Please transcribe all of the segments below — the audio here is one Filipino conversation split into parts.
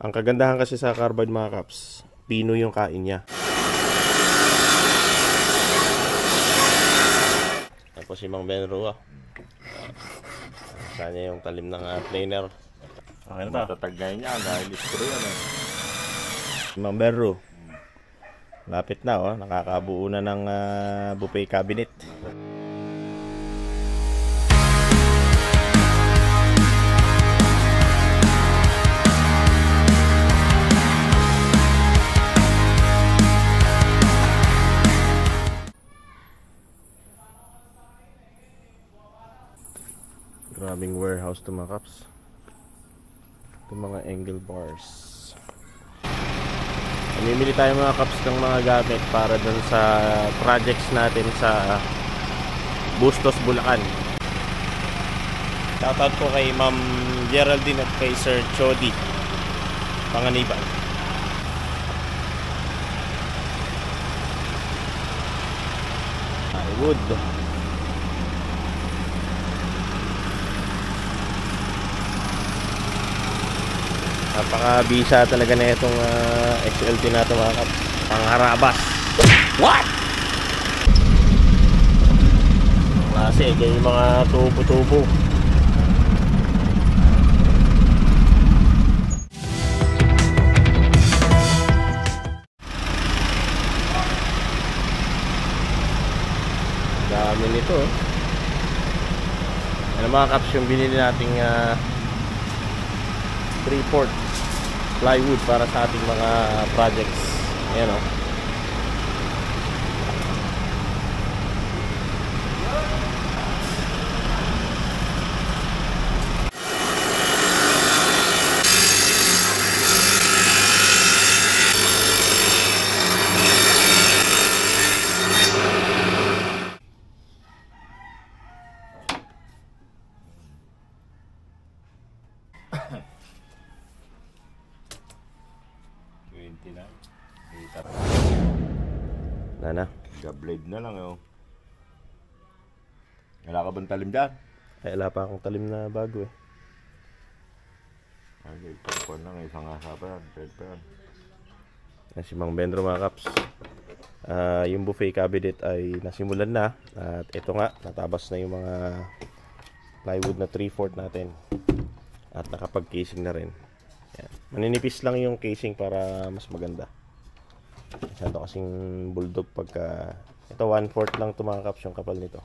Ang kagandahan kasi sa carbide mga kaps, pino yung kain niya. Tapos si Mang Benro saan niya yung talim ng planer. Okay na to. Matatagay niya dahil screw yan eh. Si Mang Benro, lapit na nakakabuo na ng buffet cabinet. Grabing warehouse to mga kaps. Ito mga angle bars. Namimili tayo mga kaps ng mga gamit para dun sa projects natin sa Bustos, Bulacan. Shoutout po kay Ma'am Geraldine at kay Sir Chody Panganiban. Wood. Napaka-bisa talaga na itong XLT na ito mga kaps. Pangharabas. What? Kasi yung mga tubo-tubo. Dami nito. Ano mga kaps yung binili nating 3/4 plywood para sa ating mga projects. Ayan na. Blade na lang Wala ka bang talim dyan? Ay, wala pa akong talim na bago Ay, ipagpuan lang isang asa pa yan. Pwede pa yan. Si Mang Benro mga kaps, yung buffet cabinet ay nasimulan na. At ito nga, natabas na yung mga plywood na 3/4 natin. At nakapag-casing na rin. Yan. Maninipis lang yung casing para mas maganda. Masyado kasing bulldog pagka ito 1/4 lang ito mga kaps yung kapal nito.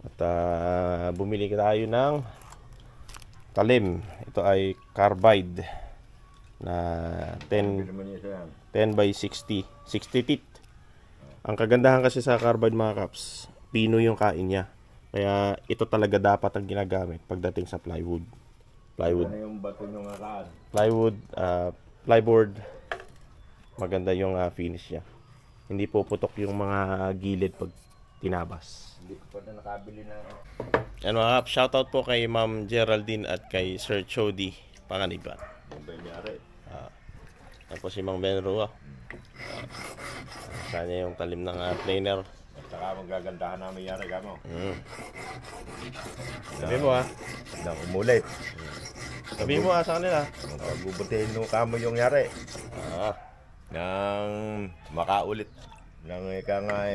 At bumili tayo ng talim. Ito ay carbide na 10 by 60 teeth. Ang kagandahan kasi sa carbide mga kaps, pino yung kain niya. Kaya ito talaga dapat ang ginagamit pagdating sa plywood. Ano yung bato yung akaan? Plyboard. Maganda yung finish niya. Hindi po putok yung mga gilid pag tinabas. Hindi ko pa na nakabili na. Ano mga kaps, shoutout po kay Ma'am Geraldine at kay Sir Chody Panganiban. Yung ba yung yari? Tapos si Mang Benro saan niya yung talim ng planer. At saka magagandahan namin yari ka mo. Sabi mo Nang umulit. Sabi mo sa kanila. Bubutihin nung kamo yung yari. Nang makaulit. Nang ika nga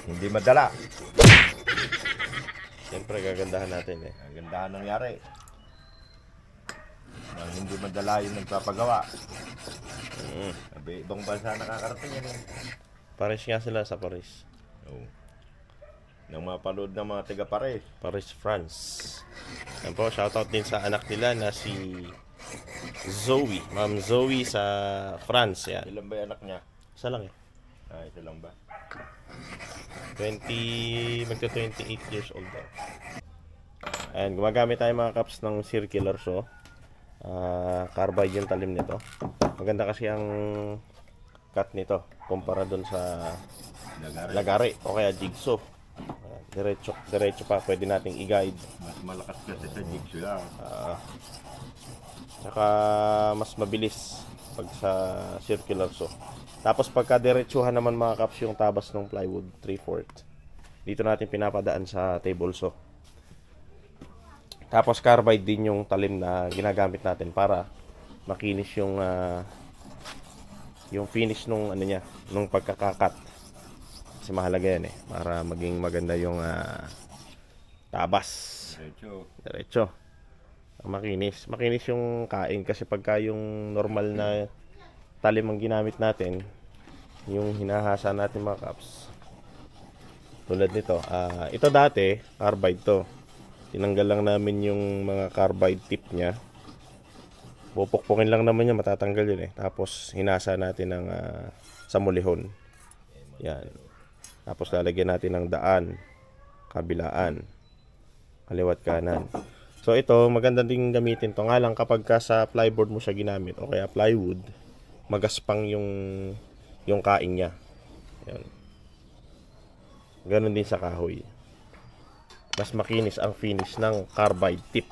hindi madala. Siyempre gagandahan natin Gagandahan ng yari. Nang hindi madala yung nagpapagawa. Sabi, ibang bansa nakakarating yan Paris nga sila sa Paris. Nang mapanood ng mga taga Paris. Paris, France. Yan po, shoutout din sa anak nila na si Zoe. Ma'am Zoe sa France. Yan. Ilan ba yung anak niya? Isa lang Isa lang ba? magka 28 years old daw. Ayan, gumagamit tayo mga kaps ng circular saw. Carbide yung talim nito. Maganda kasi ang cut nito kumpara dun sa lagari o kaya jigsaw. Diretso pa pwede nating i-guide. Mas malakas kasi sa jigsaw. Tsaka mas mabilis pag sa circular saw. Tapos pagka diretsuhan naman mga kaps yung tabas ng plywood 3/4, dito natin pinapadaan sa table saw. Tapos carbide din yung talim na ginagamit natin para makinis yung finish nung ano niya, nung pagkakakat. Kasi mahalaga yan eh, para maging maganda yung tabas. Diretso. Makinis. Makinis yung kain kasi pagka yung normal na talim ang ginamit natin, yung hinahasa natin mga kaps. Tulad nito. Ito dati, carbide to. Tinanggal lang namin yung mga carbide tip niya. Pupukpukin lang naman niya, matatanggal yun eh. Tapos hinasa natin ng sa mulihon. Yan. Tapos lalagyan natin ng daan, kabilaan, kaliwat kanan. So ito, maganda din gamitin to. Nga lang kapag ka sa plyboard mo siya ginamit o kaya plywood, magaspang yung kain niya. Yan. Ganon din sa kahoy. Mas makinis ang finish ng carbide tip.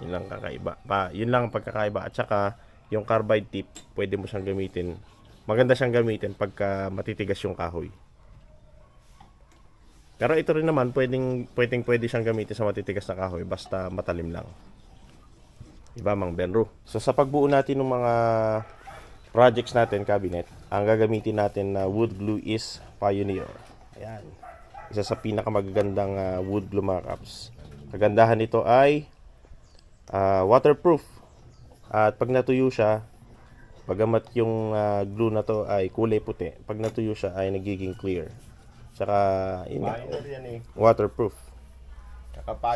Yun lang kakaiba. Yun lang ang pagkakaiba. At saka, yung carbide tip, pwede mo siyang gamitin. Maganda siyang gamitin pagka matitigas yung kahoy. Pero ito rin naman, pwede siyang gamitin sa matitigas na kahoy, basta matalim lang. Diba, Mang Benro? So, sa pagbuo natin ng mga projects natin, cabinet, ang gagamitin natin na wood glue is Pioneer. Ayan. Isa sa pinakamagagandang wood glue mga kaps. Kagandahan nito ay waterproof. At pag natuyo siya, bagamat yung glue na to ay kulay puti, pag natuyo siya ay nagiging clear. Tsaka, waterproof.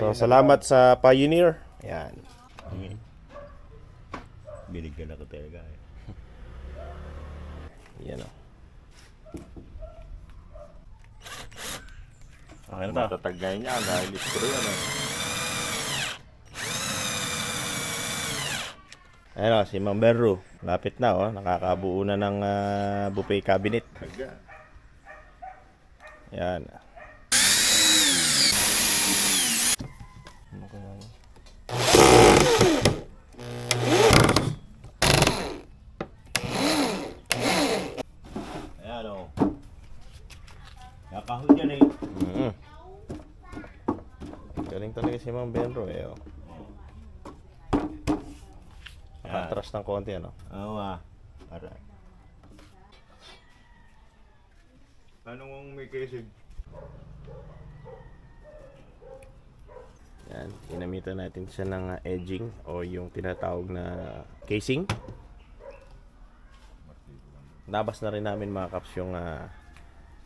So, salamat sa Pioneer. Ayan. Bilig ka na ko talaga. Yan o. Okay na to. Matatagay niya dahil screw yan eh. Ayan o, si Mang Berro. Lapit na o. Nakakabuo na ng buffet cabinet. Yan. Ayan o. Nakahod yan eh. Galing talaga si Mang Benro eh o. Nakatras ng konti ano. Oo para. Anong may kisig? Yan, ginamitan natin siya ng edging o yung tinatawag na casing. Nabas na rin namin mga kaps yung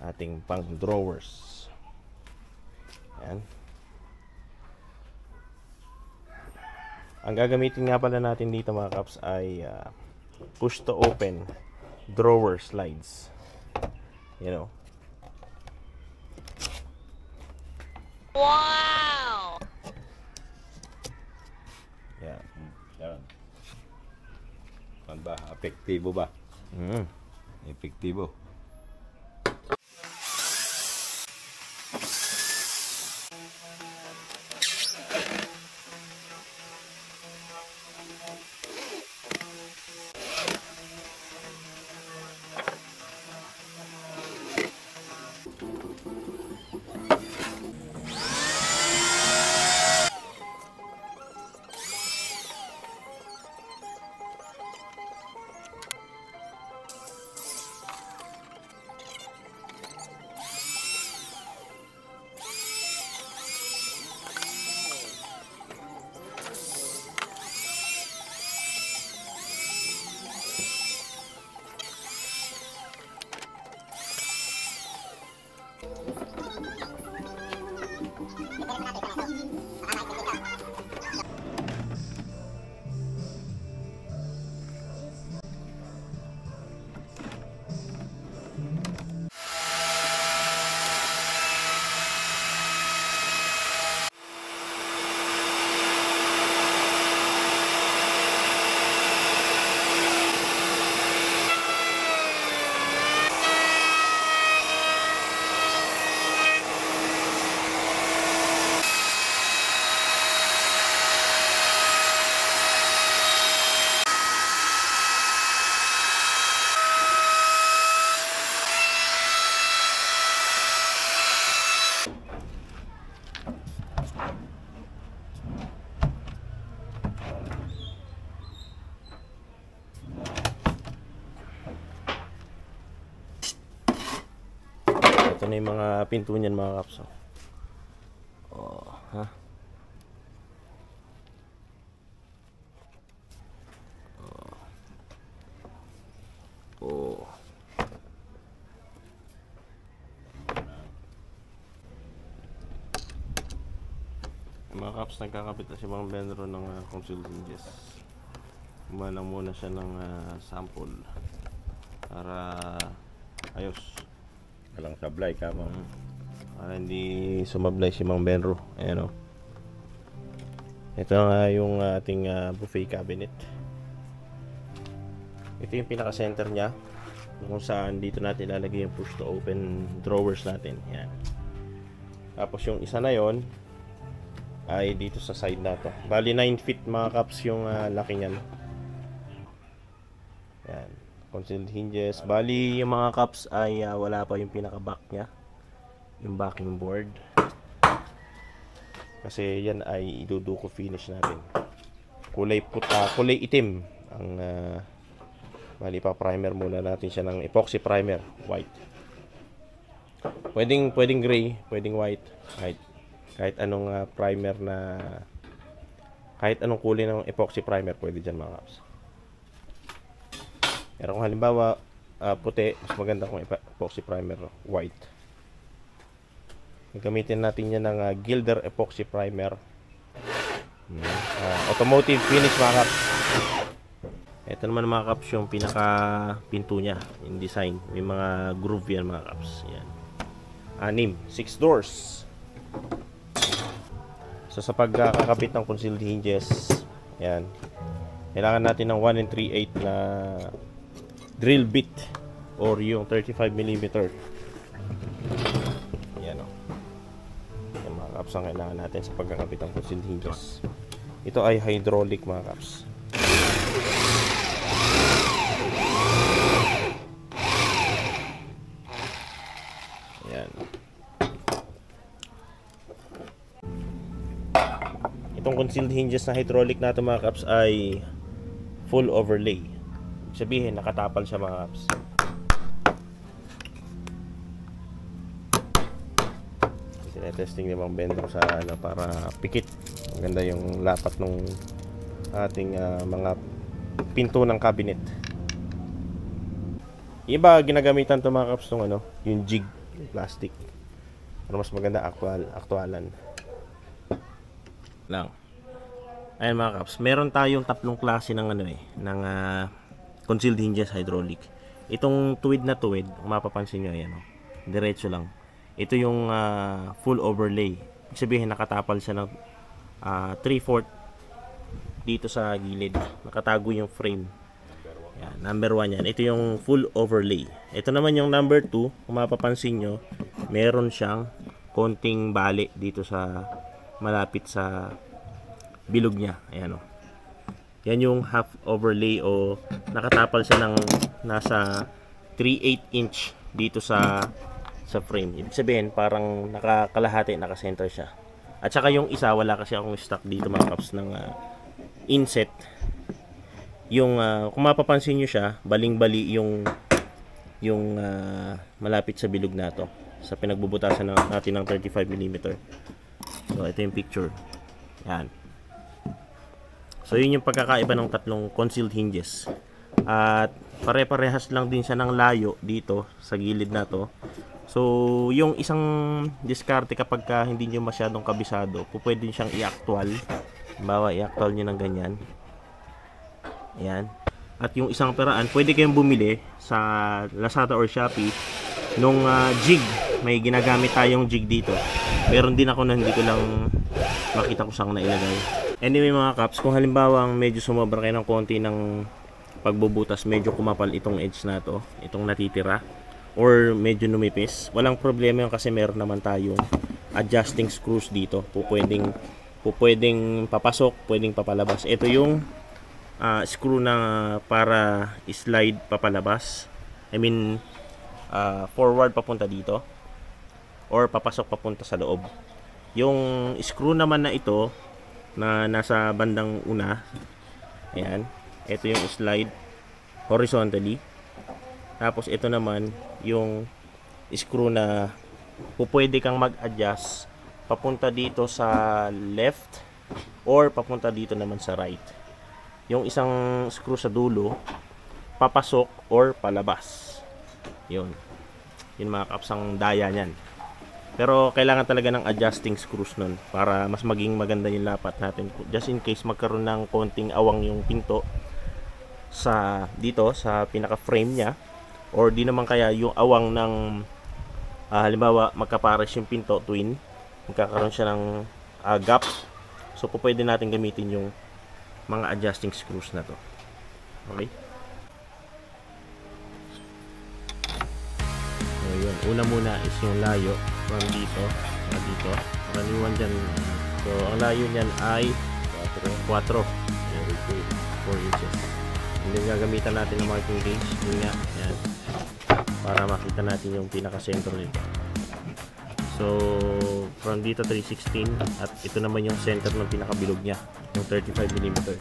ating pang drawers. Yan. Ang gagamitin nga pala natin dito mga kaps ay push to open drawer slides. You know. Wow! Yan. Yan. Ba? Epektibo ba? Epektibo. Ito na yung mga pinto niyan mga kaps. Ha? Mga kaps, nagkakabit na si Mang Benro ng concealed hinges. Kumalang muna siya ng sample para ayos. Walang sablay ka mo. Para hindi sumablay si Mang Benro. Ayan o. Ito nga yung ating buffet cabinet. Ito yung pinaka-center niya, kung saan dito natin ilalagay yung push to open drawers natin. Yan. Tapos yung isa na yon ay dito sa side na to. Bali 9 feet mga kaps yung laki niyan. Yan. Concealed hinges. Bali yung mga caps ay wala pa yung pinaka-back niya. Yung backing board. Kasi yan ay iduduko finish natin. Kulay kulay itim ang bali pa primer muna natin siya ng epoxy primer, white. Pwedeng gray, pwedeng white, kahit anong primer na kahit anong kulay ng epoxy primer pwede diyan mga caps. Pero kung halimbawa puti, mas maganda kung epoxy primer white. Gagamitin natin yan ng Gilder epoxy primer. Automotive finish mga caps. Ito naman mga caps yung pinaka pinto niya, yung design. May mga groove yan mga caps. Yan. 6 doors. So sa pagkakabit ng concealed hinges, yan. Kailangan natin ng 1 3/8 na drill bit or yung 35mm. Yan o. Yung mga caps ang kailangan natin sa pagkakabit ng concealed hinges. Ito ay hydraulic mga caps. Yan. Itong concealed hinges na hydraulic natin mga caps ay full overlay. Ibig sabihin nakatapal siya mga caps. Testing ni Mang Benro sa para pikit. Maganda yung lapat ng ating mga pinto ng cabinet. Iba ginagamitan to mga caps ng yung jig, yung plastic. Para mas maganda aktualan. Lang. Ayan mga caps, meron tayong tatlong klase ng ng concealed hinges hydraulic. Itong tuwid na tuwid, kung mapapansin niyo ayan diretso lang. Ito yung full overlay. Ibig sabihin nakatapal siya ng 3/4 dito sa gilid. Nakatago yung frame. Yan, number 1 yan. Ito yung full overlay. Ito naman yung number 2. Kung mapapansin nyo, meron siyang konting bali dito sa malapit sa bilog niya. Ayan o. Yan yung half overlay o nakatapal siya ng nasa 3/8 inch dito sa frame. Ibig sabihin parang nakakalahati, nakasenter siya. At saka yung isa, wala kasi akong stock dito mga caps ng inset. Yung kung mapapansin nyo siya, baling-bali yung malapit sa bilog na to, sa pinagbubutasan natin ng 35mm. So ito yung picture. Yan. So yun yung pagkakaiba ng tatlong concealed hinges. At pare-parehas lang din siya ng layo dito sa gilid na to. So, yung isang diskarte kapag hindi nyo masyadong kabisado, pwede siyang i-actual. Bawa, i-actual nyo ng ganyan. Ayan. At yung isang paraan, pwede kayong bumili sa Lazada or Shopee nung jig. May ginagamit tayong jig dito. Meron din ako na hindi ko lang makita ko saan nailagay. Anyway mga caps, kung halimbawa medyo sumobra kayo ng konti ng pagbubutas, medyo kumapal itong edge na to, itong natitira, or medyo numipis, walang problema yun kasi meron naman tayong adjusting screws dito. Pwedeng papasok, pwedeng papalabas. Ito yung screw na para slide papalabas. I mean forward papunta dito or papasok papunta sa loob. Yung screw naman na ito na nasa bandang una, ayan, ito yung slide horizontally. Tapos ito naman yung screw na pwede kang mag-adjust papunta dito sa left or papunta dito naman sa right. Yung isang screw sa dulo, papasok or palabas. Yun mga kaps ang daya niyan. Pero kailangan talaga ng adjusting screws nun para mas maging maganda yung lapat natin. Just in case magkaroon ng konting awang yung pinto sa dito sa pinaka frame niya, or di naman kaya yung awang ng halimbawa magkapares yung pinto twin, magkakaroon siya ng gap. So pwede natin gamitin yung mga adjusting screws na to. Okay? So yun, una muna is yung layo from dito dito. Karaniwan dyan. So ang layo niyan ay 4 inches. And then gagamitan natin ng marking gauge. Yun nga, yan. Para makita natin yung pinaka-center nito. So, from dito 316 at ito naman yung center ng pinakabilog niya, yung 35mm.